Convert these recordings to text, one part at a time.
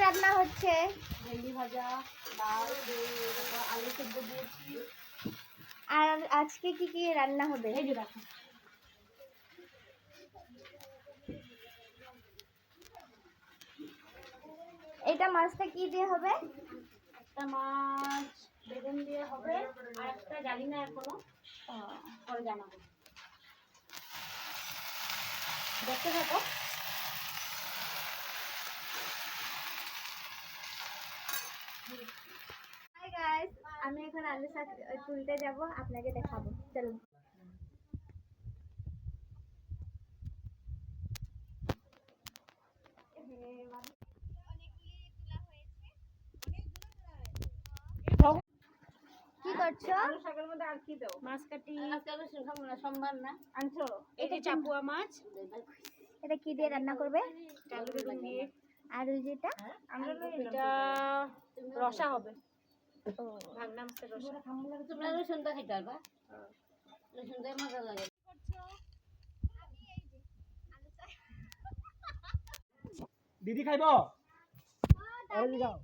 রান্না হচ্ছে? ভেন্ডি ভাজা, ডাল, আলু সেদ্ধ দিয়েছি। আর আজকে কি কি রান্না হবে? এই যে দেখো, এটা মাছটা কি দিয়ে হবে? একটা মাছ বেগুন দিয়ে হবে, আর একটা জানি না এখনো, পরে জানাবো। দেখতে থাকো। হাই গাইস, আমি এখন আলু শাক তুলতে যাব, আপনাকে দেখাবো, চলুন। কি করছো? আলু শাকের মধ্যে আর কি দাও? মাছ কাটি। আজকে আলু শাক খাবো না, সোমবার না। আনছো? এই যে চাপুয়া মাছ। এটা কি দিয়ে রান্না করবে? আলু বেগুন দিয়ে। আর ওই যেটা? এটা রসা হবে। ভাগনা মাছের রসা। তোমরা রসুনটা খাইতে পারবা? রসুনটা মজা লাগে। দিদি খাইব? এই যাও।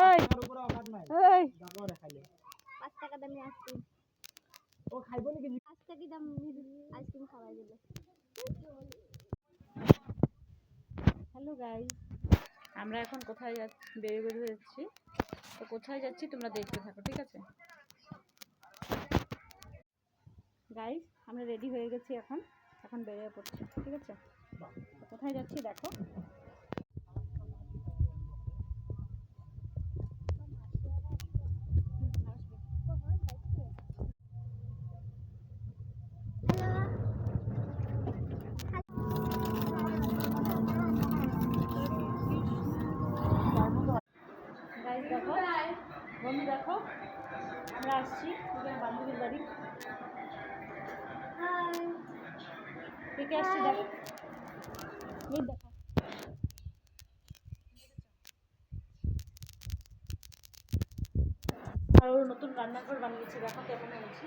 এই আর উপরে অকাত নাই। এই যাবো রে খাইলে। 5 টাকা দামি আইসক্রিম। ও খাইব নাকি? 5 টাকা দাম আইসক্রিম খাওয়া যাবে। হ্যালো গাইস, আমরা এখন কোথায় যাচ্ছি? বেরিয়ে যাচ্ছি। তো কোথায় যাচ্ছি তোমরা দেখতে থাকো, ঠিক আছে গাইস? আমরা রেডি হয়ে গেছি, এখন বেরিয়ে পড়ছি, ঠিক আছে? তো কোথায় যাচ্ছি দেখো। গাইস দেখো, বন্ধু দেখো, আমরা আসছি বান্ধবীর বাড়ি। কে কে আসছি দেখো, এই দেখো। আর ওর নতুন রান্নাঘর বানিয়েছি, দেখো কেমন হয়েছে।